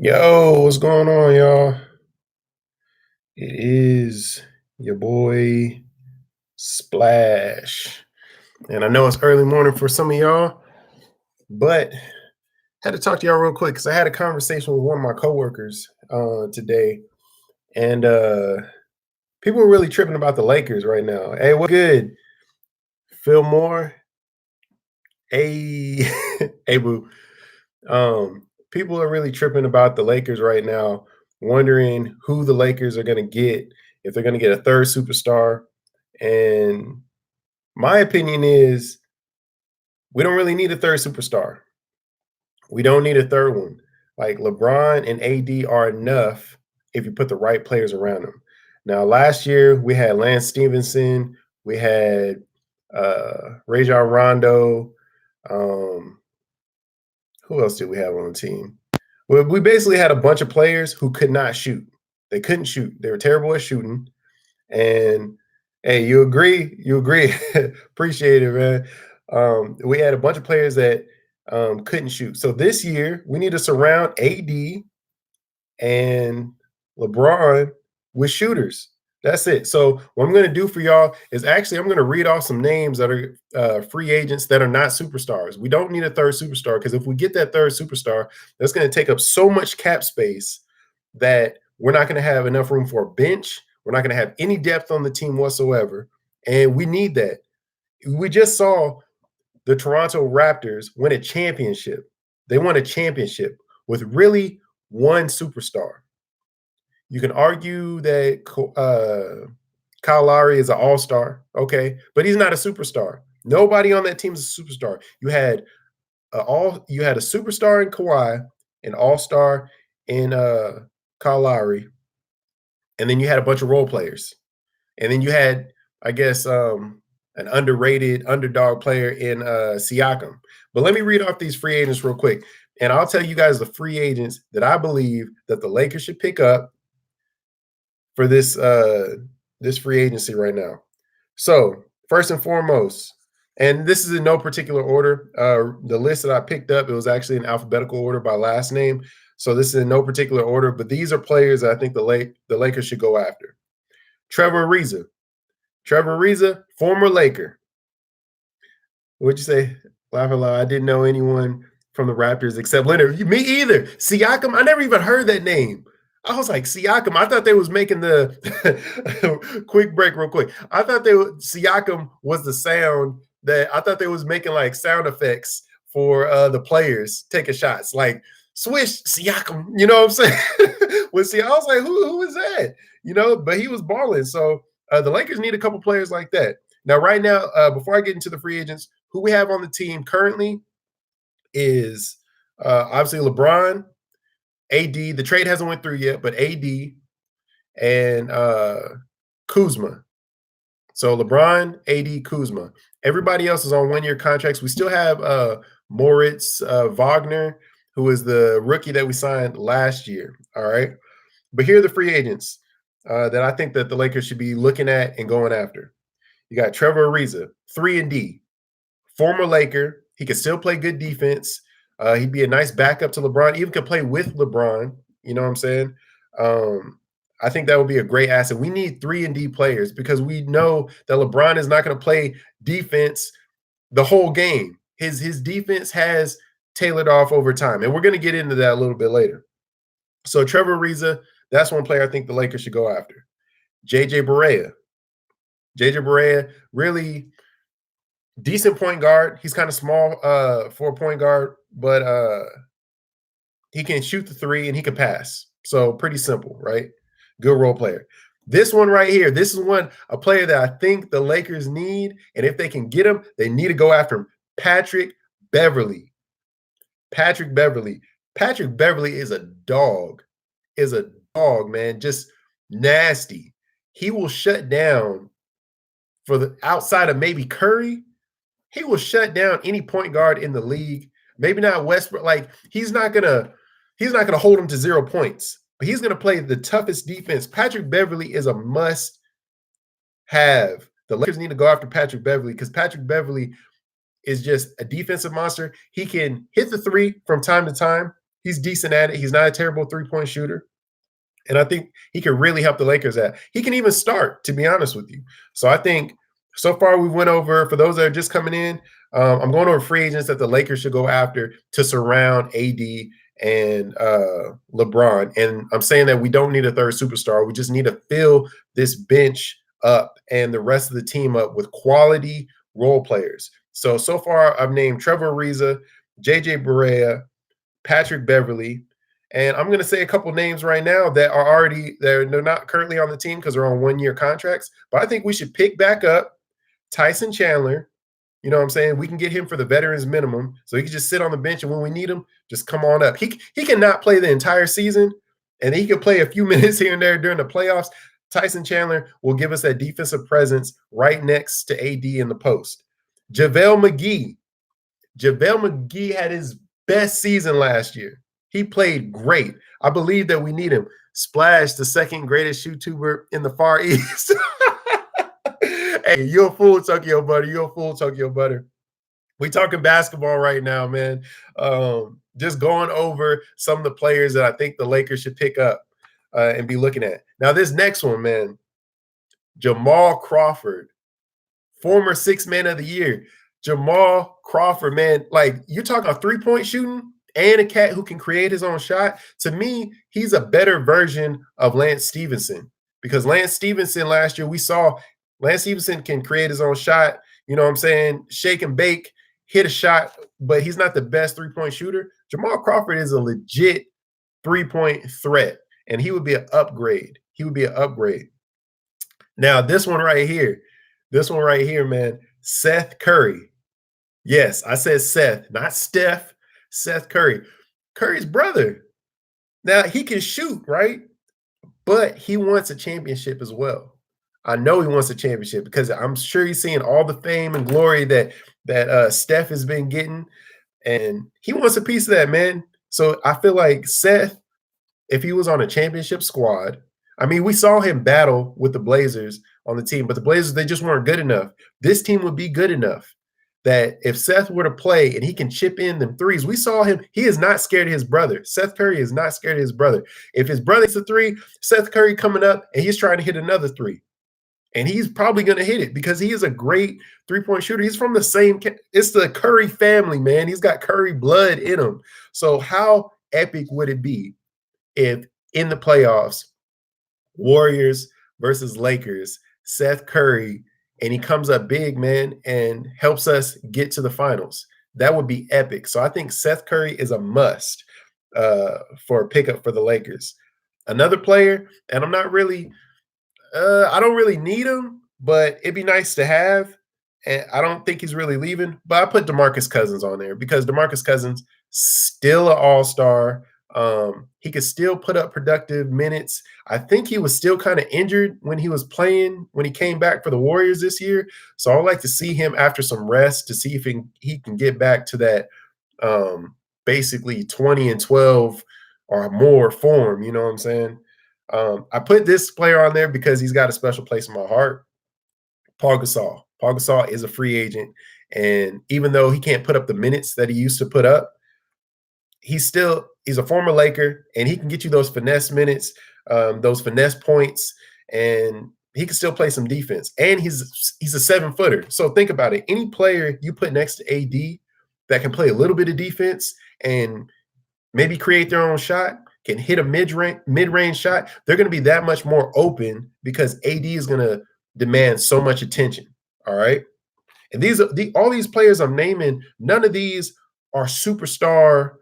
Yo, what's going on, y'all? It is your boy Splash. And I know it's early morning for some of y'all, but had to talk to y'all real quick because I had a conversation with one of my coworkers today, and people are really tripping about the Lakers right now. Hey, what good? Phil Moore? Hey, hey, boo. People are really tripping about the Lakers right now, wondering who the Lakers are going to get, if they're going to get a third superstar. And my opinion is we don't really need a third superstar. We don't need a third one. Like LeBron and AD are enough if you put the right players around them. Now, last year we had Lance Stevenson, we had Rajon Rondo. Um, who else did we have on the team? Well, we basically had a bunch of players who could not shoot. They couldn't shoot. They were terrible at shooting. And hey, you agree? You agree? Appreciate it, man. We had a bunch of players that couldn't shoot. So this year, we need to surround AD and LeBron with shooters. That's it. So what I'm going to do for y'all is actually I'm going to read off some names that are free agents that are not superstars. We don't need a third superstar because if we get that third superstar, that's going to take up so much cap space that we're not going to have enough room for a bench. We're not going to have any depth on the team whatsoever, and we need that. We just saw the Toronto Raptors win a championship. They won a championship with really one superstar. You can argue that Kyle Lowry is an all-star, okay, but he's not a superstar. Nobody on that team is a superstar. You had a superstar in Kawhi, an all-star in Kyle Lowry, and then you had a bunch of role players, and then you had, I guess, an underrated underdog player in Siakam. But let me read off these free agents real quick, and I'll tell you guys the free agents that I believe that the Lakers should pick up for this free agency right now. So first and foremost, and this is in no particular order. The list that I picked up, it was actually in alphabetical order by last name. So this is in no particular order, but these are players that I think the Lakers should go after. Trevor Ariza. Trevor Ariza, former Laker. What'd you say? Laugh aloud. I didn't know anyone from the Raptors except Leonard. Me either. Siakam, I never even heard that name. I was like, Siakam. I thought they was making the quick break real quick. I thought Siakam was the sound that I thought they was making like sound effects for the players taking shots. Like swish Siakam, you know what I'm saying? I was like, who is that? You know, but he was balling. So the Lakers need a couple players like that. Now, right now, before I get into the free agents, who we have on the team currently is obviously LeBron, AD. The trade hasn't went through yet, but AD and Kuzma. So LeBron, AD, Kuzma. Everybody else is on one-year contracts. We still have Moritz Wagner, who is the rookie that we signed last year. All right. But here are the free agents that I think that the Lakers should be looking at and going after. You got Trevor Ariza, 3 and D, former Laker. He can still play good defense. He'd be a nice backup to LeBron. Even could play with LeBron. You know what I'm saying? I think that would be a great asset. We need 3 and D players because we know that LeBron is not going to play defense the whole game. His defense has tailored off over time, and we're going to get into that a little bit later. So Trevor Ariza, that's one player I think the Lakers should go after. JJ Barea. JJ Barea, really decent point guard. He's kind of small for a point guard, but he can shoot the three and he can pass. So pretty simple, right? Good role player. This one right here, this is a player that I think the Lakers need, and if they can get him, they need to go after him. Patrick Beverley. Patrick Beverley. Patrick Beverley is a dog. Is a dog, man. Just nasty. He will shut down for the outside of maybe Curry. He will shut down any point guard in the league. Maybe not Westbrook. Like he's not gonna hold him to 0 points. But he's gonna play the toughest defense. Patrick Beverley is a must have. The Lakers need to go after Patrick Beverley because Patrick Beverley is just a defensive monster. He can hit the three from time to time. He's decent at it. He's not a terrible three-point shooter. And I think he can really help the Lakers at. He can even start, to be honest with you. So I think so far we went over, for those that are just coming in, I'm going over free agents that the Lakers should go after to surround AD and LeBron. And I'm saying that we don't need a third superstar. We just need to fill this bench up and the rest of the team up with quality role players. So far I've named Trevor Ariza, JJ Barea, Patrick Beverly, and I'm going to say a couple names right now that are already they're not currently on the team because they're on 1-year contracts. But I think we should pick back up Tyson Chandler. You know what I'm saying? We can get him for the veterans minimum, so he can just sit on the bench, and when we need him, just come on up. He cannot play the entire season, and he can play a few minutes here and there during the playoffs. Tyson Chandler will give us that defensive presence right next to AD in the post. JaVale McGee had his best season last year. He played great. I believe that we need him. Splash, the second greatest YouTuber in the Far East. Hey, you're a fool, Tokyo Butter. You're a fool, Tokyo Butter. We talking basketball right now, man. Just going over some of the players that I think the Lakers should pick up and be looking at. Now, this next one, man, Jamal Crawford, former sixth man of the year. Jamal Crawford, man, like you're talking about three-point shooting and a cat who can create his own shot. To me, he's a better version of Lance Stevenson because Lance Stevenson last year, we saw Lance Stevenson can create his own shot. You know what I'm saying? Shake and bake, hit a shot, but he's not the best three-point shooter. Jamal Crawford is a legit three-point threat, and he would be an upgrade. He would be an upgrade. Now, this one right here, man, Seth Curry. Yes, I said Seth, not Steph. Seth Curry. Curry's brother. Now, he can shoot, right? But he wants a championship as well. I know he wants a championship because I'm sure he's seeing all the fame and glory that Steph has been getting, and he wants a piece of that, man. So I feel like Seth, if he was on a championship squad, I mean, we saw him battle with the Blazers on the team, but the Blazers, they just weren't good enough. This team would be good enough that if Seth were to play and he can chip in them threes, we saw him. He is not scared of his brother. Seth Curry is not scared of his brother. If his brother hits a three, Seth Curry coming up and he's trying to hit another three. And he's probably going to hit it because he is a great three-point shooter. He's from the same – it's the Curry family, man. He's got Curry blood in him. So how epic would it be if in the playoffs, Warriors versus Lakers, Seth Curry, and he comes up big, man, and helps us get to the finals? That would be epic. So I think Seth Curry is a must for a pickup for the Lakers. Another player, and I'm not really – I don't really need him, but it'd be nice to have. And I don't think he's really leaving. But I put DeMarcus Cousins on there because DeMarcus Cousins still an all-star. He could still put up productive minutes. I think he was still kind of injured when he was playing, when he came back for the Warriors this year. So I'd like to see him after some rest to see if he can get back to that basically 20 and 12 or more form. You know what I'm saying? I put this player on there because he's got a special place in my heart. Paul Gasol. Paul Gasol is a free agent, and even though he can't put up the minutes that he used to put up, he's a former Laker, and he can get you those finesse minutes, those finesse points, and he can still play some defense. And he's a 7-footer. So think about it. Any player you put next to AD that can play a little bit of defense and maybe create their own shot, can hit a mid-range shot, they're going to be that much more open because AD is going to demand so much attention. All right. And all these players I'm naming, none of these are superstar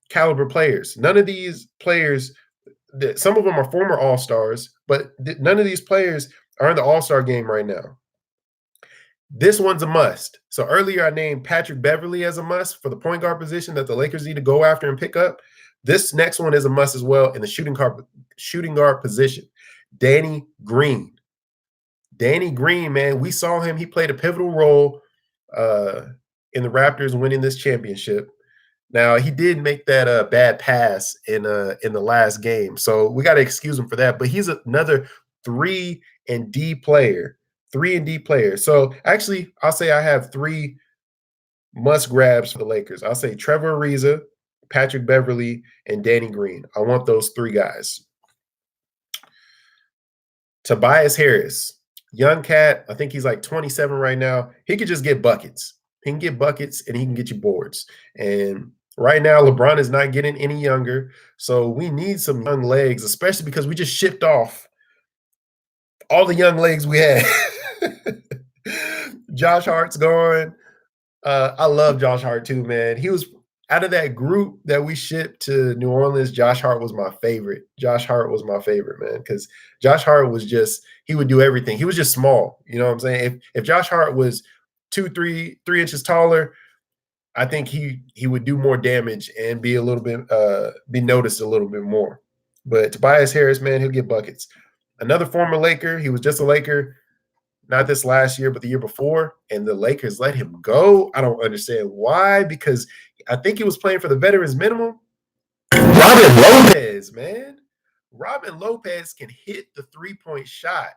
caliber players. None of these players, some of them are former all-stars, but none of these players are in the all-star game right now. This one's a must. So earlier I named Patrick Beverly as a must for the point guard position that the Lakers need to go after and pick up. This next one is a must as well in the shooting guard position. Danny Green. Danny Green, man, we saw him. He played a pivotal role in the Raptors winning this championship. Now, he did make that bad pass in the last game, so we got to excuse him for that. But he's another 3-and-D player. 3-and-D player. So actually, I'll say I have 3 must grabs for the Lakers. I'll say Trevor Ariza, Patrick Beverly, and Danny Green. I want those three guys. Tobias Harris, young cat. I think he's like 27 right now. He could just get buckets. He can get buckets and he can get you boards. And right now, LeBron is not getting any younger. So we need some young legs, especially because we just shipped off all the young legs we had. Josh Hart's gone. I love Josh Hart too, man. He was out of that group that we shipped to New Orleans. Josh Hart was my favorite. Josh Hart was my favorite, man, because Josh Hart was just he would do everything. He was just small. You know what I'm saying? If Josh Hart was 3 inches taller, I think he would do more damage and be a little bit be noticed a little bit more. But Tobias Harris, man, he'll get buckets. Another former Laker. He was just a Laker. Not this last year, but the year before, and the Lakers let him go. I don't understand why, because I think he was playing for the veterans minimum. Robin Lopez, man. Robin Lopez can hit the three-point shot.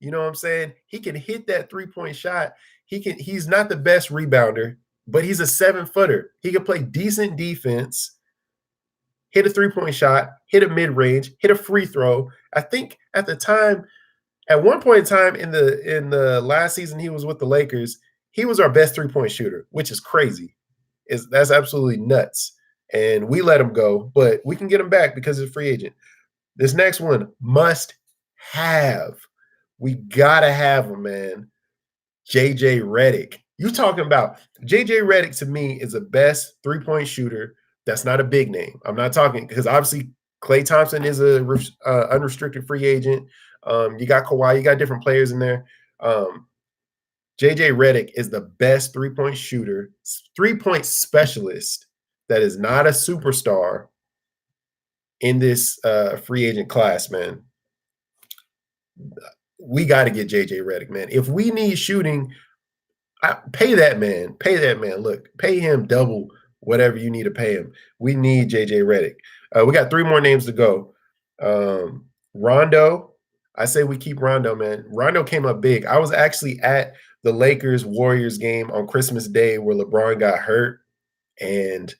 You know what I'm saying? He can hit that three-point shot. He's not the best rebounder, but he's a 7-footer. He can play decent defense, hit a three-point shot, hit a mid-range, hit a free throw. I think at the time, at one point in time in the last season he was with the Lakers, he was our best three-point shooter, which is crazy. That's absolutely nuts. And we let him go, but we can get him back because he's a free agent. This next one, must have. We gotta have him, man. JJ Redick. You talking about JJ Redick to me is the best three-point shooter. That's not a big name. I'm not talking because obviously Klay Thompson is a unrestricted free agent. You got Kawhi, you got different players in there. JJ Redick is the best three-point shooter, three-point specialist that is not a superstar in this free agent class, man. We got to get JJ Redick, man. If we need shooting, pay that man. Pay that man. Look, pay him double whatever you need to pay him. We need JJ Redick. We got 3 more names to go. Rondo. I say we keep Rondo, man. Rondo came up big. I was actually at the Lakers-Warriors game on Christmas Day where LeBron got hurt. And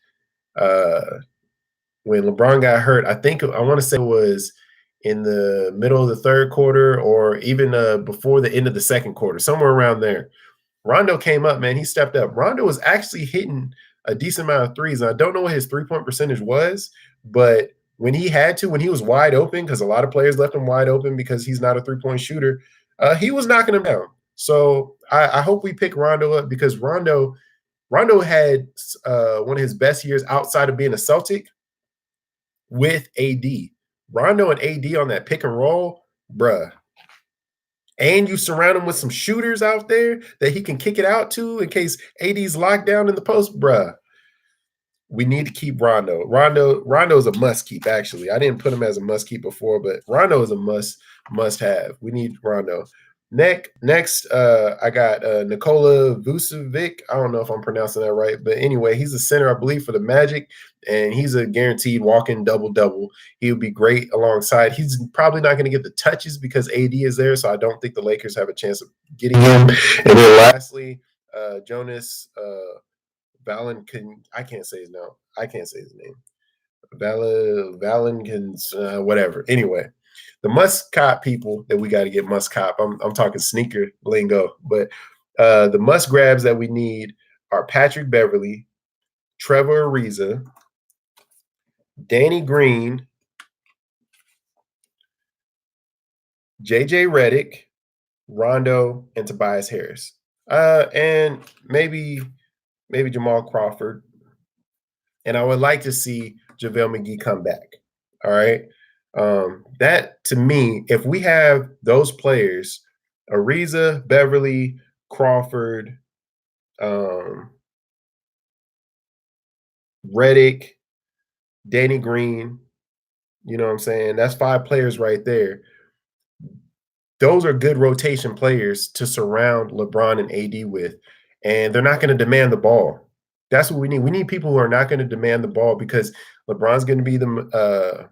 when LeBron got hurt, I want to say it was in the middle of the third quarter or even before the end of the second quarter, somewhere around there. Rondo came up, man. He stepped up. Rondo was actually hitting a decent amount of threes. And I don't know what his three-point percentage was, but when he had to, when he was wide open, because a lot of players left him wide open because he's not a three-point shooter, he was knocking him down. So I hope we pick Rondo up because Rondo had one of his best years outside of being a Celtic with AD. Rondo and AD on that pick and roll, bruh. And you surround him with some shooters out there that he can kick it out to in case AD's locked down in the post, bruh. We need to keep Rondo. Rondo is a must keep, actually. I didn't put him as a must keep before, but Rondo is a must have. We need Rondo. Next, I got Nikola Vucevic. I don't know if I'm pronouncing that right, but anyway, he's a center, I believe, for the Magic, and he's a guaranteed walk-in double-double. He would be great alongside. He's probably not going to get the touches because AD is there, so I don't think the Lakers have a chance of getting him. And then lastly, Jonas I can't say his name. I can't say his name. Valanciunas, whatever. Anyway, the must cop people that we got to get must cop. I'm talking sneaker lingo, but the must grabs that we need are Patrick Beverly, Trevor Ariza, Danny Green, JJ Redick, Rondo, and Tobias Harris. And maybe Jamal Crawford. And I would like to see JaVale McGee come back. All right. That to me, if we have those players, Ariza, Beverly, Crawford, Redick, Danny Green, you know what I'm saying? That's 5 players right there. Those are good rotation players to surround LeBron and AD with. And they're not going to demand the ball. That's what we need. We need people who are not going to demand the ball because LeBron's going to be the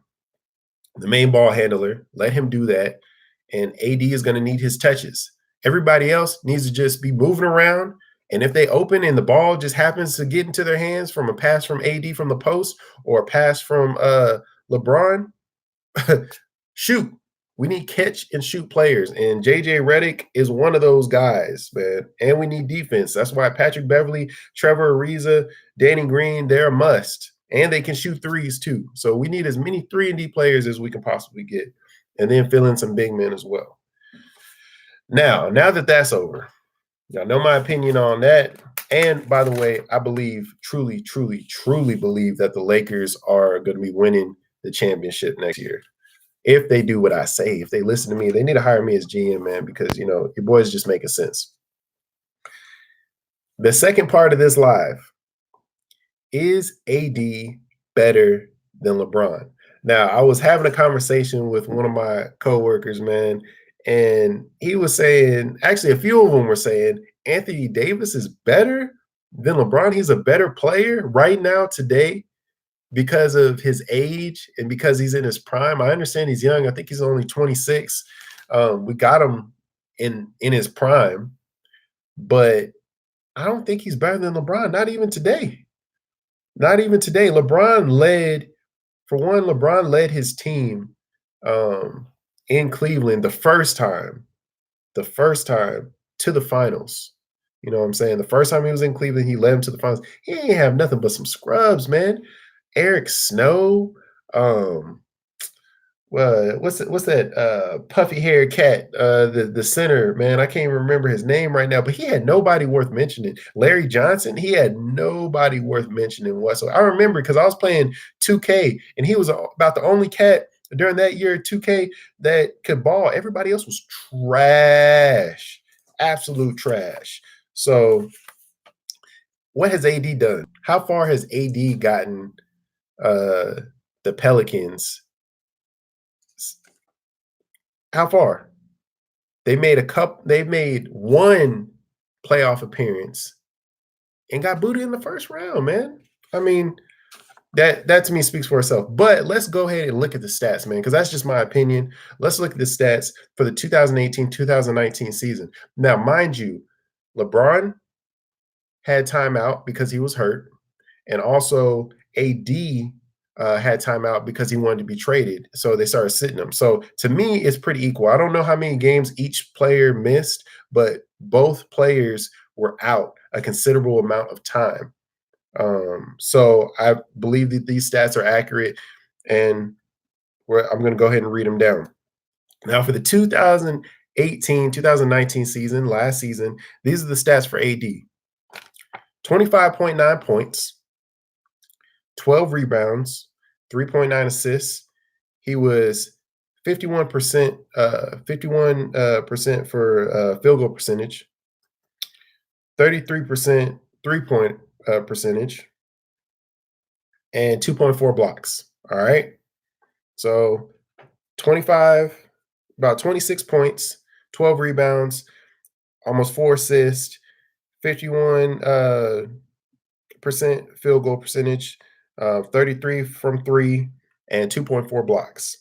main ball handler. Let him do that. And AD is going to need his touches. Everybody else needs to just be moving around And if they open and the ball just happens to get into their hands from a pass from AD from the post or a pass from LeBron, shoot. We need catch and shoot players, and JJ Redick is one of those guys, man. And we need defense. That's why Patrick Beverly, Trevor Ariza, Danny Green, they're a must, and they can shoot threes too. So we need as many 3-and-D players as we can possibly get, and then fill in some big men as well. Now that that's over, y'all know my opinion on that. And by the way, I believe, truly, truly, truly believe that the Lakers are going to be winning the championship next year. If they do what I say, if they listen to me, they need to hire me as GM, man, because, your boy's just making sense. The second part of this live, is AD better than LeBron? Now, I was having a conversation with one of my coworkers, man, and he was saying, actually, a few of them were saying, Anthony Davis is better than LeBron. He's a better player right now, today, because of his age and because he's in his prime. I understand he's young. I think he's only 26. We got him in his prime, but I don't think he's better than LeBron. Not even today. Not even today. LeBron led his team in Cleveland the first time to the finals. You know what I'm saying? The first time he was in Cleveland, he led him to the finals. He ain't have nothing but some scrubs, man. Eric Snow, what's that puffy haired cat, the center, man, I can't even remember his name right now, but he had nobody worth mentioning. Larry Johnson, he had nobody worth mentioning whatsoever. I remember because I was playing 2K and he was about the only cat during that year 2K that could ball. Everybody else was trash, absolute trash. So what has AD done? How far has AD gotten the Pelicans? How far? They made one playoff appearance and got booted in the first round, man. I mean, that to me speaks for itself. But let's go ahead and look at the stats, man, because that's just my opinion. Let's look at the stats for the 2018-2019 season. Now, mind you, LeBron had timeout because he was hurt, and also AD had timeout because he wanted to be traded. So they started sitting him. So to me, it's pretty equal. I don't know how many games each player missed, but both players were out a considerable amount of time. So I believe that these stats are accurate, and I'm going to go ahead and read them down. Now, for the 2018-2019 season, last season, these are the stats for AD. 25.9 points, 12 rebounds, 3.9 assists. He was 51%, 51% for field goal percentage, 33% three-point percentage, and 2.4 blocks. All right. So about 26 points, 12 rebounds, almost 4 assists, 51% field goal percentage, 33 from 3, and 2.4 blocks.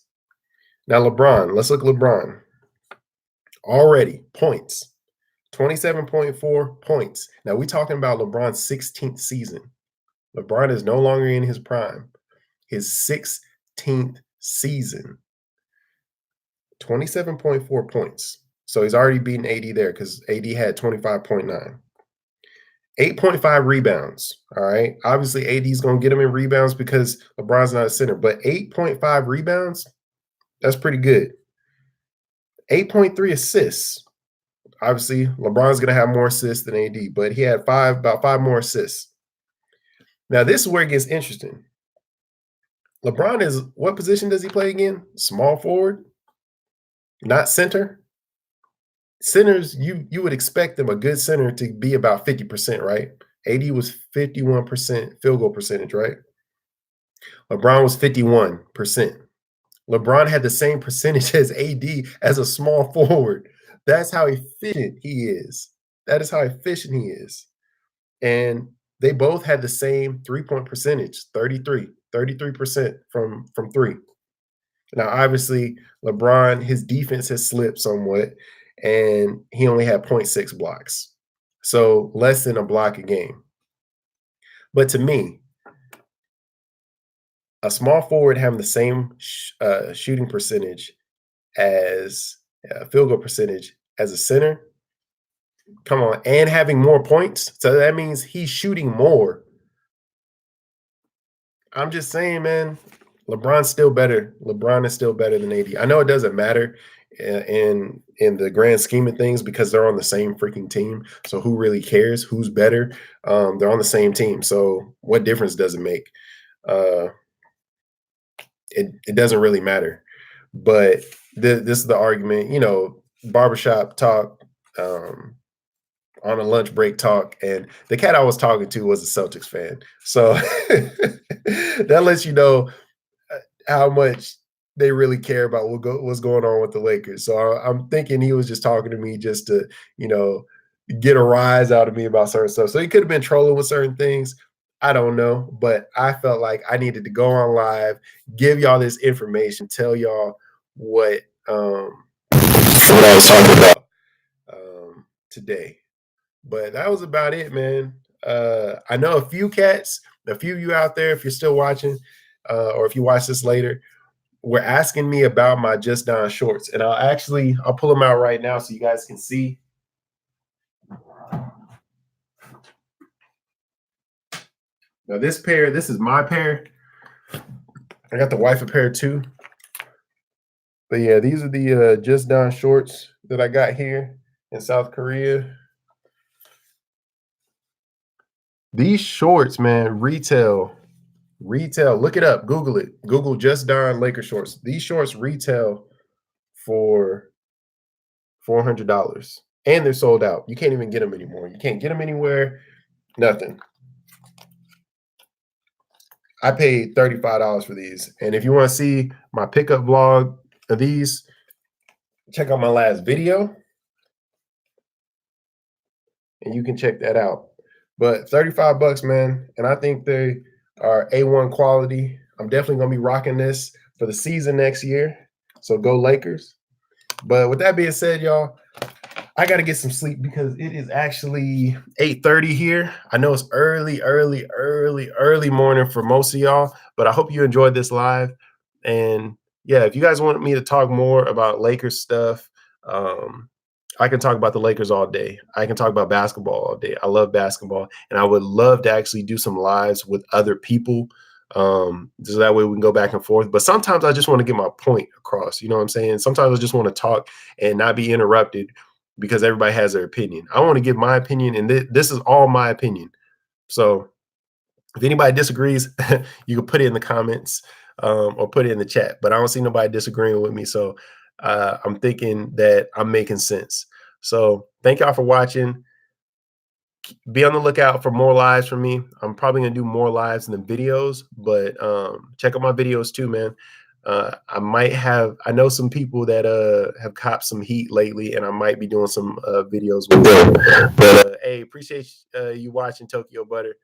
Now, LeBron, let's look at LeBron. Already, points, 27.4 points. Now, we're talking about LeBron's 16th season. LeBron is no longer in his prime. His 16th season, 27.4 points. So he's already beaten AD there because AD had 25.9. 8.5 rebounds. All right. Obviously, AD is going to get him in rebounds because LeBron's not a center, but 8.5 rebounds, that's pretty good. 8.3 assists. Obviously, LeBron's going to have more assists than AD, but he had about 5 more assists. Now, this is where it gets interesting. LeBron is, what position does he play again? Small forward, not center. Centers, you would expect them, a good center, to be about 50%, right? AD was 51% field goal percentage, right? LeBron was 51%. LeBron had the same percentage as AD as a small forward. That's how efficient he is. That is how efficient he is. And they both had the same three-point percentage, 33% from 3. Now, obviously, LeBron, his defense has slipped somewhat, and he only had 0.6 blocks. So less than a block a game. But to me, a small forward having the same shooting percentage as field goal percentage as a center, come on, and having more points. So that means he's shooting more. I'm just saying, man, LeBron's still better. LeBron is still better than AD. I know it doesn't matter in the grand scheme of things because they're on the same freaking team. So who really cares? Who's better? They're on the same team. So what difference does it make? Uh, it doesn't really matter. But this is the argument, barbershop talk, um, on a lunch break talk, and the cat I was talking to was a Celtics fan. So that lets you know how much they really care about what's going on with the Lakers. So I'm thinking he was just talking to me just to, you know, get a rise out of me about certain stuff. So he could have been trolling with certain things. I don't know, but I felt like I needed to go on live, give y'all this information, tell y'all what what I was talking about today. But that was about it, man. I know a few cats, a few of you out there, if you're still watching, or if you watch this later, were asking me about my Just Don shorts, and I'll pull them out right now so you guys can see. Now this is my pair. I got the wife a pair too. But yeah, these are the Just Don shorts that I got here in South Korea. These shorts, man, retail. Look it up, Google it. Google Just Don Laker shorts. These shorts retail for $400, and they're sold out. You can't even get them anymore. You can't get them anywhere. Nothing. I paid $35 for these, and if you want to see my pickup vlog of these, check out my last video, and you can check that out. But 35 bucks, man, and I think they are A1 quality. I'm definitely gonna be rocking this for the season next year. So go Lakers. But with that being said, y'all, I got to get some sleep because it is actually 8:30 here. I know it's early morning for most of y'all, but I hope you enjoyed this live. And yeah, if you guys want me to talk more about Lakers stuff, I can talk about the Lakers all day. I can talk about basketball all day. I love basketball, and I would love to actually do some lives with other people, so that way we can go back and forth. But sometimes I just want to get my point across. You know what I'm saying? Sometimes I just want to talk and not be interrupted because everybody has their opinion. I want to give my opinion, and this is all my opinion. So if anybody disagrees, you can put it in the comments, or put it in the chat. But I don't see nobody disagreeing with me. So I'm thinking that I'm making sense. So thank y'all for watching. Be on the lookout for more lives from me. I'm probably gonna do more lives than videos, but check out my videos too, man. I know some people that have copped some heat lately, and I might be doing some videos with them. But hey, appreciate you watching Tokyo Butter.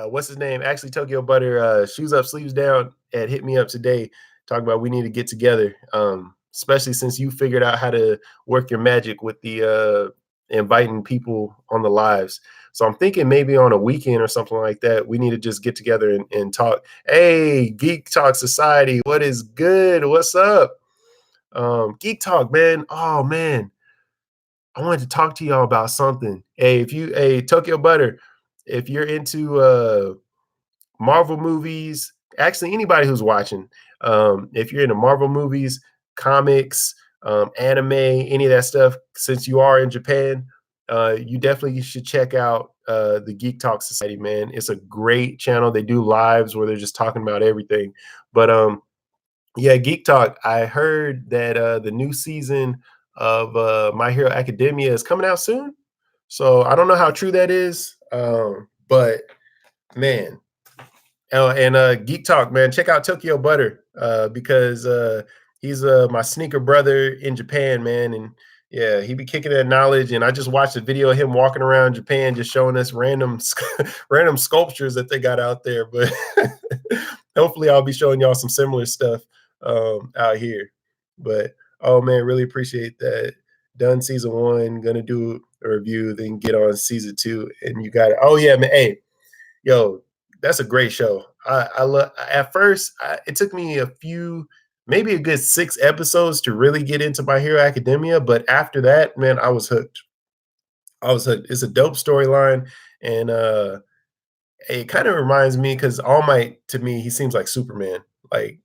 What's his name? Actually, Tokyo Butter, shoes up, sleeves down, and hit me up today. Talking about we need to get together. Especially since you figured out how to work your magic with the inviting people on the lives. So I'm thinking maybe on a weekend or something like that, we need to just get together and talk. Hey, Geek Talk Society, what is good? What's up? Geek Talk, man. Oh man, I wanted to talk to y'all about something. Hey, Tokyo Butter, if you're into Marvel movies, actually anybody who's watching, if you're into Marvel movies, comics, anime, any of that stuff, since you are in Japan, you definitely should check out the Geek Talk Society, man. It's a great channel. They do lives where they're just talking about everything. But yeah, Geek Talk, I heard that the new season of My Hero Academia is coming out soon. So I don't know how true that is, but man, oh, and Geek Talk, man, check out Tokyo Butter because he's my sneaker brother in Japan, man, and yeah, he be kicking that knowledge. And I just watched a video of him walking around Japan, just showing us random random sculptures that they got out there. But hopefully, I'll be showing y'all some similar stuff out here. But oh man, really appreciate that. Done season one, gonna do review, then get on season two, and you got it. Oh yeah, man. Hey, yo, that's a great show. I love. At first, it took me a few, maybe a good 6 episodes to really get into My Hero Academia, but after that, man, I was hooked. I was hooked. It's a dope storyline, and it kind of reminds me because All Might to me, he seems like Superman. Like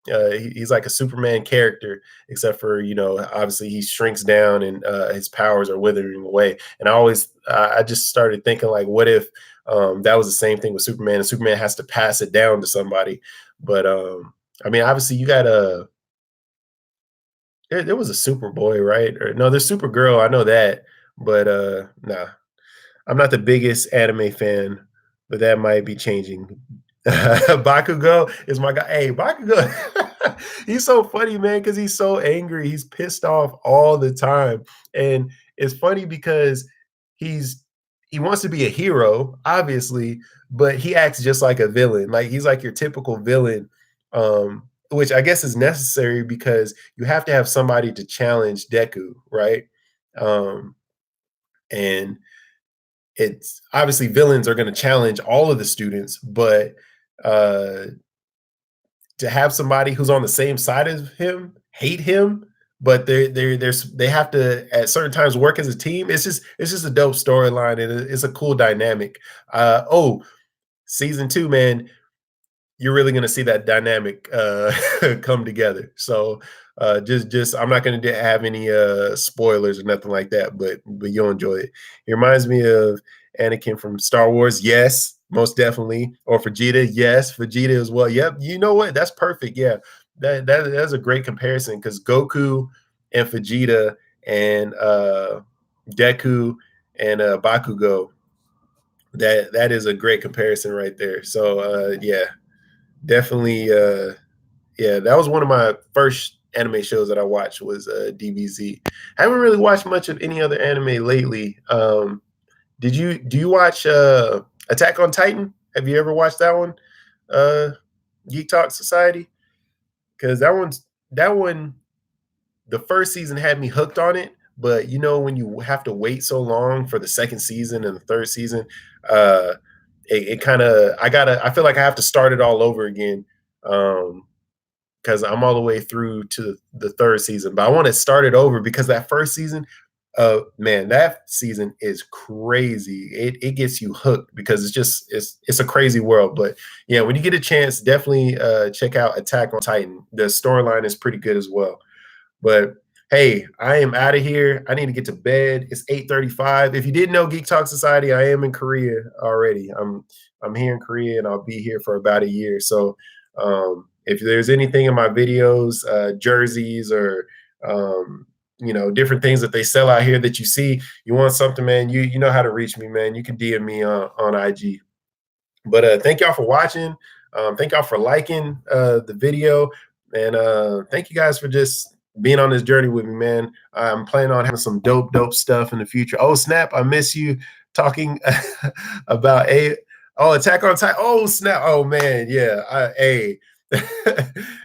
he's like a Superman character, except for obviously he shrinks down and his powers are withering away. And I just started thinking like, what if that was the same thing with Superman, and Superman has to pass it down to somebody? But I mean, obviously you got a there was a Superboy, right? Or no, there's Supergirl. I know that, but nah, I'm not the biggest anime fan, but that might be changing. Bakugo is my guy. Hey, Bakugo, he's so funny, man, because he's so angry. He's pissed off all the time. And it's funny because he's he wants to be a hero, obviously, but he acts just like a villain. Like he's like your typical villain, which I guess is necessary because you have to have somebody to challenge Deku, right? Um, and it's obviously villains are going to challenge all of the students, but uh to have somebody who's on the same side as him hate him, but they have to at certain times work as a team. It's just a dope storyline, and it's a cool dynamic. Oh, season two, man, you're really going to see that dynamic come together. So just I'm not going to have any spoilers or nothing like that, but you'll enjoy it. It reminds me of Anakin from Star Wars. Yes, most definitely. Or Vegeta. Yes, Vegeta as well. Yep. You know what? That's perfect. Yeah, that's a great comparison because Goku and Vegeta and Deku and Bakugo. That is a great comparison right there. So yeah, definitely yeah, that was one of my first anime shows that I watched was DBZ. I haven't really watched much of any other anime lately. Do you watch Attack on Titan? Have you ever watched that one? uh Geek Talk Society? Because that one the first season had me hooked on it, but when you have to wait so long for the second season and the third season, uh it kind of I feel like I have to start it all over again. Because I'm all the way through to the third season. But I want to start it over because that first season, man, that season is crazy. It gets you hooked because it's a crazy world. But yeah, when you get a chance, definitely check out Attack on Titan. The storyline is pretty good as well. But hey, I am out of here. I need to get to bed. It's 8:35. If you didn't know Geek Talk Society, I am in Korea already. I'm here in Korea and I'll be here for about a year. So if there's anything in my videos, jerseys or different things that they sell out here that you see, you want something, man, you know how to reach me, man. You can DM me on IG. But thank y'all for watching. Thank y'all for liking the video. And thank you guys for just being on this journey with me, man. I'm planning on having some dope stuff in the future. Oh, snap. I miss you talking about Attack on Titan. Oh, snap. Oh, man. Yeah. Hey.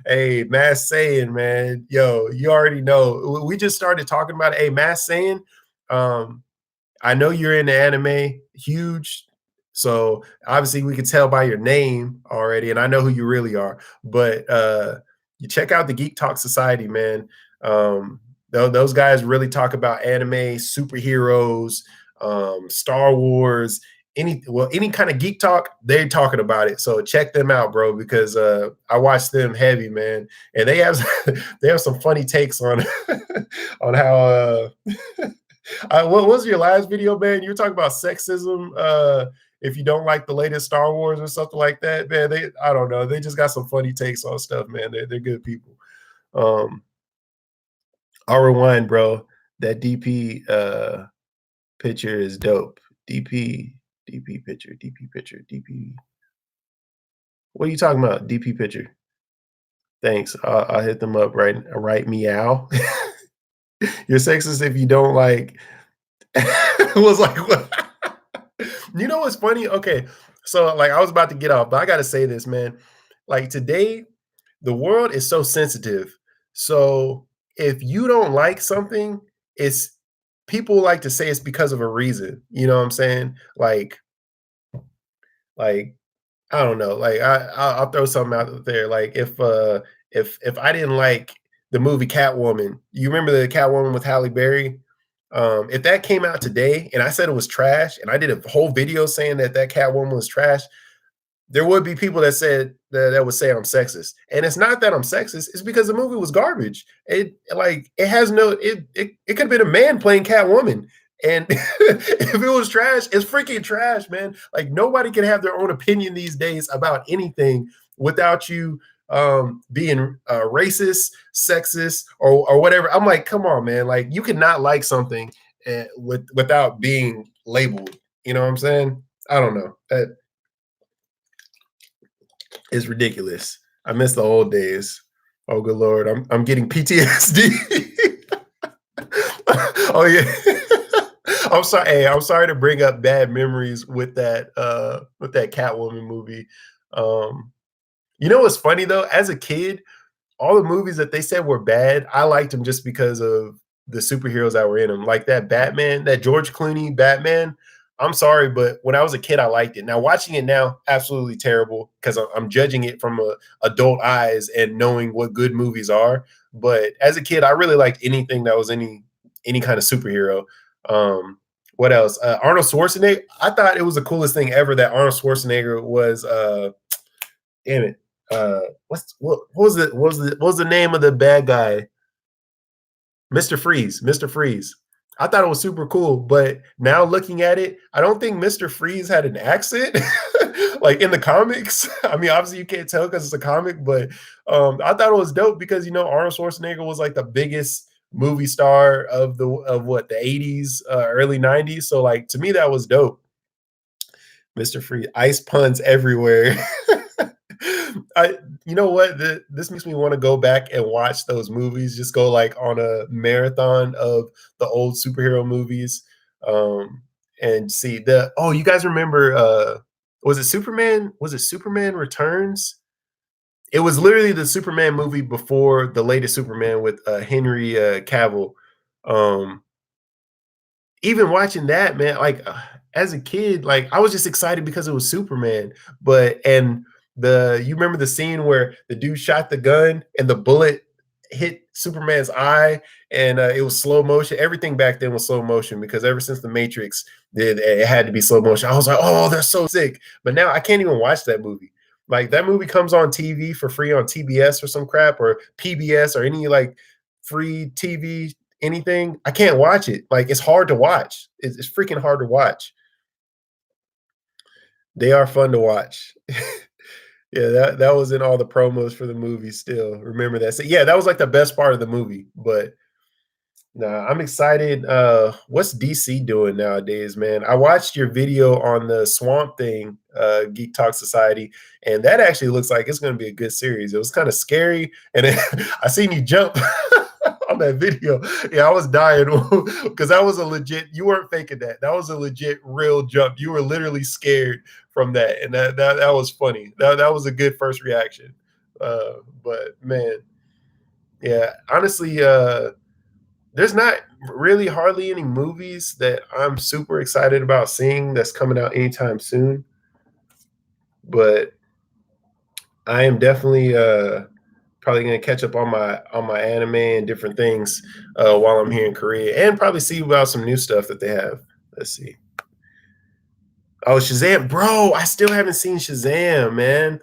Hey, Mass saying, man. Yo, you already know. We just started talking about it. Hey, Mass saying, I know you're into anime, huge. So obviously we can tell by your name already, and I know who you really are. But you check out the Geek Talk Society, man. Those guys really talk about anime, superheroes, Star Wars, any kind of geek talk. They're talking about it. So check them out, bro, because I watch them heavy, man, and they have they have some funny takes on on how. What was your last video, man? You were talking about sexism. If you don't like the latest Star Wars or something like that, man, I don't know. They just got some funny takes on stuff, man. They're good people. Um, I'll rewind, bro. That DP picture is dope. DP picture, DP picture, DP. What are you talking about? DP picture. Thanks. I'll hit them up right meow. You're sexist if you don't like. Was like what? You know what's funny? Okay, so like I was about to get off, but I gotta say this, man. Like today, the world is so sensitive. So if you don't like something, it's people like to say it's because of a reason. You know what I'm saying? Like I don't know. Like I'll throw something out there. Like if I didn't like the movie Catwoman, you remember the Catwoman with Halle Berry? If that came out today and I said it was trash, and I did a whole video saying that that Catwoman was trash, there would be people that said that would say I'm sexist. And it's not that I'm sexist, it's because the movie was garbage. It has no it could have been a man playing Catwoman. And if it was trash, it's freaking trash, man. Like nobody can have their own opinion these days about anything without you being racist, sexist, or whatever. I'm like, come on, man. Like you cannot like something without being labeled. You know what I'm saying? I don't know. That is ridiculous. I miss the old days. Oh, good lord, I'm getting PTSD. Oh yeah. I'm sorry. Hey, I'm sorry to bring up bad memories with that Catwoman movie. Um, you know what's funny though? As a kid, all the movies that they said were bad, I liked them just because of the superheroes that were in them. Like that Batman, that George Clooney Batman. I'm sorry, but when I was a kid, I liked it. Now watching it now, absolutely terrible because I'm judging it from adult eyes and knowing what good movies are. But as a kid, I really liked anything that was any kind of superhero. Um, what else? Arnold Schwarzenegger. I thought it was the coolest thing ever that Arnold Schwarzenegger was. Damn it. What was the name of the bad guy? Mr. Freeze. Mr. Freeze. I thought it was super cool, but now looking at it, I don't think Mr. Freeze had an accent like in the comics. I mean, obviously you can't tell because it's a comic, but I thought it was dope because Arnold Schwarzenegger was like the biggest movie star of what the 80s, early 90s. So like to me that was dope. Mr. Freeze, ice puns everywhere. I you know what? This makes me want to go back and watch those movies. Just go like on a marathon of the old superhero movies, and see the. Oh, you guys remember? Was it Superman? Was it Superman Returns? It was literally the Superman movie before the latest Superman with Henry Cavill. Um, Even watching that, man, like as a kid, like I was just excited because it was Superman. But and the you remember the scene where the dude shot the gun and the bullet hit Superman's eye, and it was slow motion. Everything back then was slow motion because ever since the Matrix, it had to be slow motion. I was like, oh, they're so sick. But now I can't even watch that movie. Like that movie comes on TV for free on TBS or some crap or PBS or any like free TV anything, I can't watch it. Like it's hard to watch. It's freaking hard to watch. They are fun to watch. Yeah, that was in all the promos for the movie still. Remember that. So yeah, that was like the best part of the movie. But nah, I'm excited. What's DC doing nowadays, man? I watched your video on the Swamp Thing, Geek Talk Society, and that actually looks like it's gonna be a good series. It was kind of scary, and then I seen you jump on that video. Yeah, I was dying because that was a legit. You weren't faking that. That was a legit, real jump. You were literally scared from that, and that was funny. That was a good first reaction. But man, yeah, honestly, there's not really hardly any movies that I'm super excited about seeing that's coming out anytime soon. But I am definitely probably gonna catch up on my anime and different things while I'm here in Korea, and probably see about some new stuff that they have. Let's see. Oh, Shazam, bro! I still haven't seen Shazam, man.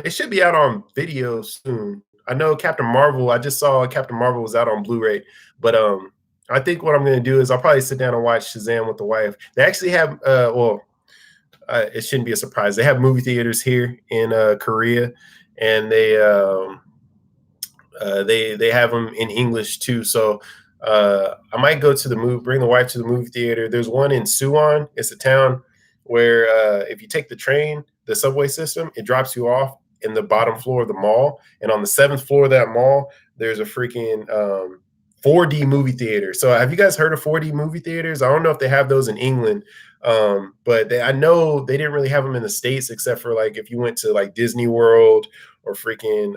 It should be out on video soon. I know Captain Marvel. I just saw Captain Marvel was out on Blu-ray, but I think what I'm gonna do is I'll probably sit down and watch Shazam with the wife. They actually have it shouldn't be a surprise. They have movie theaters here in Korea, and they have them in English too. So I might go to the movie, bring the wife to the movie theater. There's one in Suwon. It's a town where if you take the train, the subway system, it drops you off in the bottom floor of the mall, and on the seventh floor of that mall, there's a freaking 4D movie theater. So have you guys heard of 4D movie theaters? I don't know if they have those in England, but I know they didn't really have them in the States except for like if you went to like Disney World or freaking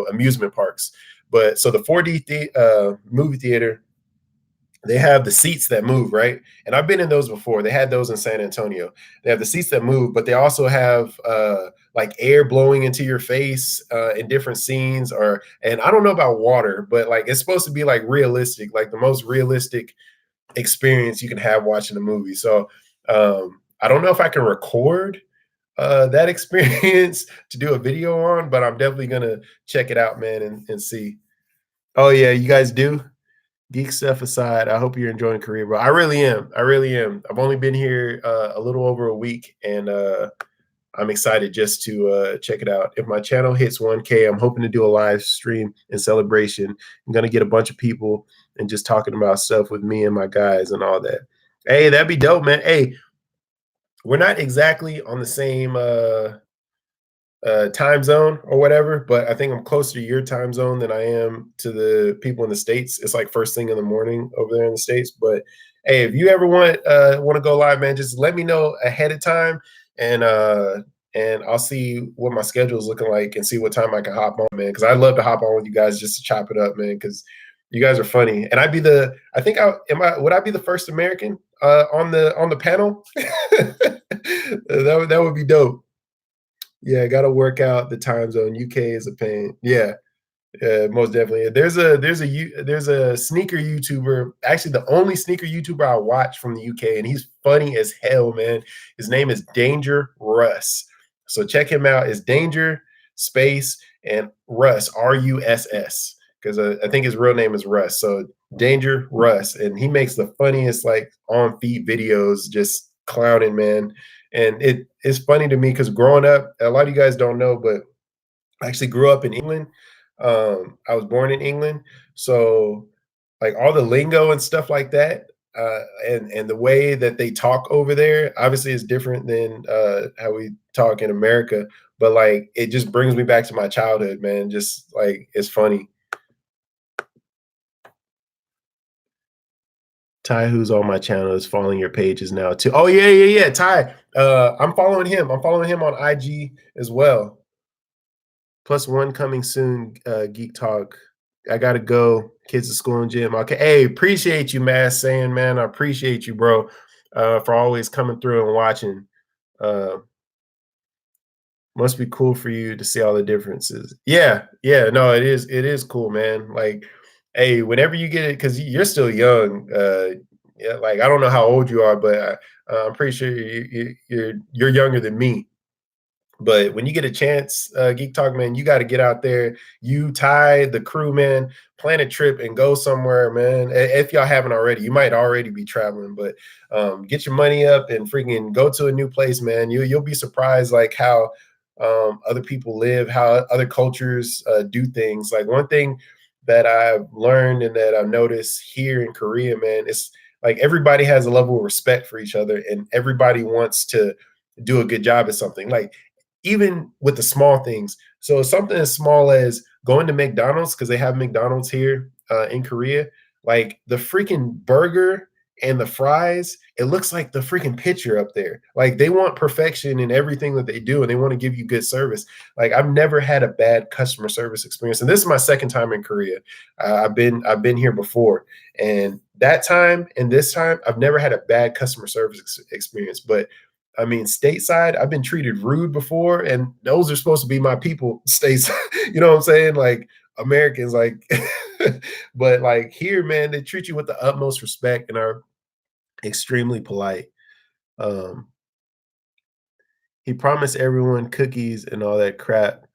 amusement parks. But so the 4D movie theater they have the seats that move, right? And I've been in those before. They had those in San Antonio. They have the seats that move, but they also have like air blowing into your face in different scenes. Or and I don't know about water, but like it's supposed to be like realistic, like the most realistic experience you can have watching a movie. So I don't know if I can record that experience to do a video on, but I'm definitely gonna check it out, man, and see. Oh yeah, you guys do? Geek stuff aside, I hope you're enjoying Korea, bro. I really am. I really am. I've only been here a little over a week, and I'm excited just to check it out. If my channel hits 1K, I'm hoping to do a live stream in celebration. I'm gonna get a bunch of people and just talking about stuff with me and my guys and all that. Hey, that'd be dope, man. Hey, we're not exactly on the same time zone or whatever, but I think I'm closer to your time zone than I am to the people in the States. It's like first thing in the morning over there in the States. But hey, if you ever want to go live, man, just let me know ahead of time, and I'll see what my schedule is looking like and see what time I can hop on, man. Because I'd love to hop on with you guys just to chop it up, man. Because you guys are funny, and I'd be the. I think would I be the first American on the panel? That would be dope. Yeah, gotta work out the time zone. UK is a pain. Yeah, most definitely. There's a sneaker YouTuber, actually the only sneaker YouTuber I watch from the UK, and he's funny as hell, man. His name is Danger Russ. So check him out. It's Danger Space and Russ, Russ, because I think his real name is Russ. So Danger Russ, and he makes the funniest like on feet videos, just clowning, man. And it's funny to me because growing up, a lot of you guys don't know, but I actually grew up in England. I was born in England, so like all the lingo and stuff like that, and the way that they talk over there, obviously, is different than how we talk in America. But like, it just brings me back to my childhood, man. Just like it's funny. Ty, who's on my channel, is following your pages now too. Oh yeah, yeah, yeah. Ty, I'm following him. I'm following him on IG as well. Plus one coming soon, Geek Talk. I gotta go. Kids at school and gym. Okay. Hey, appreciate you, Mass saying, man. I appreciate you, bro, for always coming through and watching. Uh, must be cool for you to see all the differences. Yeah, yeah. No, it is. It is cool, man. Like, hey, whenever you get it, because you're still young. Yeah, like I don't know how old you are, but I'm pretty sure you're younger than me. But when you get a chance, Geek Talk, man, you got to get out there. You, Ty, the crew, man, plan a trip and go somewhere, man. If y'all haven't already, you might already be traveling, but get your money up and freaking go to a new place, man. You'll be surprised, like how other people live, how other cultures do things. Like one thing that I've learned and that I've noticed here in Korea, man, it's like everybody has a level of respect for each other, and everybody wants to do a good job at something. Like even with the small things. So something as small as going to McDonald's because they have McDonald's here in Korea. Like the freaking burger and the fries, it looks like the freaking picture up there. Like they want perfection in everything that they do, and they want to give you good service. Like I've never had a bad customer service experience, and this is my second time in Korea. I've been here before, and that time and this time I've never had a bad customer service experience. But I mean, stateside, I've been treated rude before, and those are supposed to be my people, stateside. You know what I'm saying? Like Americans, like, but like here, man, they treat you with the utmost respect and are extremely polite. Um, he promised everyone cookies and all that crap,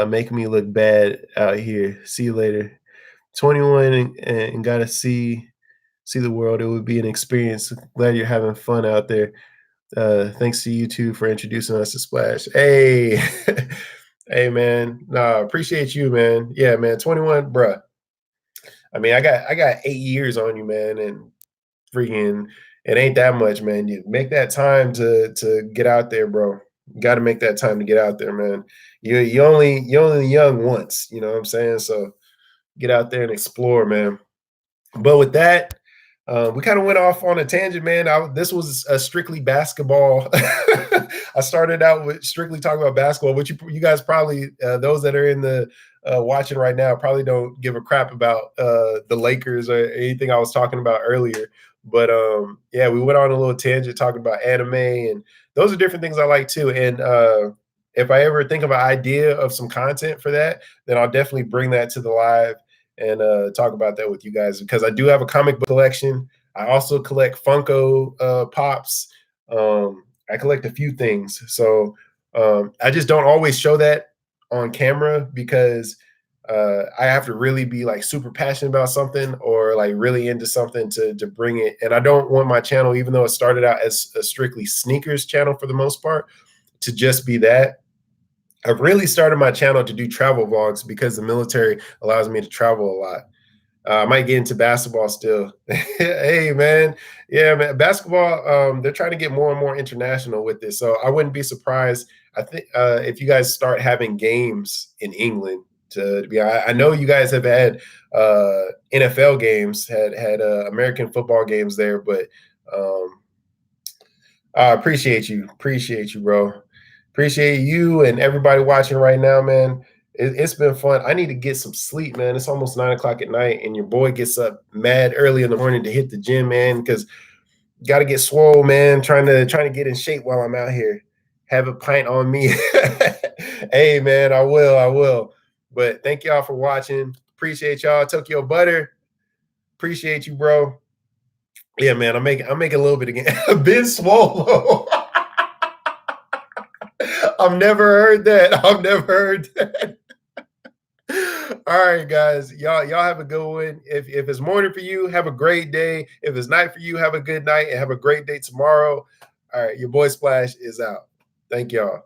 making me look bad out here. See you later. 21 and gotta see the world. It would be an experience. Glad you're having fun out there. Thanks to you two for introducing us to Splash. Hey, hey, man. Nah, appreciate you, man. Yeah, man. 21, bruh. I mean, I got 8 years on you, man, and freaking, it ain't that much, man. You make that time to get out there, bro. You got to make that time to get out there, man. You only young once, you know what I'm saying? So get out there and explore, man. But with that, we kind of went off on a tangent, man. This was a strictly basketball. I started out with strictly talking about basketball, which you guys probably those that are in the watching right now probably don't give a crap about the Lakers or anything I was talking about earlier. But yeah, we went on a little tangent talking about anime, and those are different things I like too. And if I ever think of an idea of some content for that, then I'll definitely bring that to the live and talk about that with you guys, because I do have a comic book collection. I also collect Funko Pops. I collect a few things. So I just don't always show that on camera because I have to really be like super passionate about something or like really into something to bring it. And I don't want my channel, even though it started out as a strictly sneakers channel for the most part, to just be that. I've really started my channel to do travel vlogs because the military allows me to travel a lot. I might get into basketball still. Hey, man. Yeah, man. Basketball, they're trying to get more and more international with this. So I wouldn't be surprised. I think if you guys start having games in England, I know you guys have had NFL games, had American football games there, but um, I appreciate you, bro. Appreciate you and everybody watching right now, man. It's been fun. I need to get some sleep, man. It's almost 9 o'clock at night, and your boy gets up mad early in the morning to hit the gym, man, because got to get swole, man. Trying to get in shape while I'm out here. Have a pint on me. Hey, man, I will. But thank y'all for watching. Appreciate y'all. Tokyo Butter. Appreciate you, bro. Yeah, man. I'm making a little bit again. Ben swole. I've never heard that. I've never heard that. All right, guys. Y'all have a good one. If it's morning for you, have a great day. If it's night for you, have a good night and have a great day tomorrow. All right, your boy Splash is out. Thank y'all.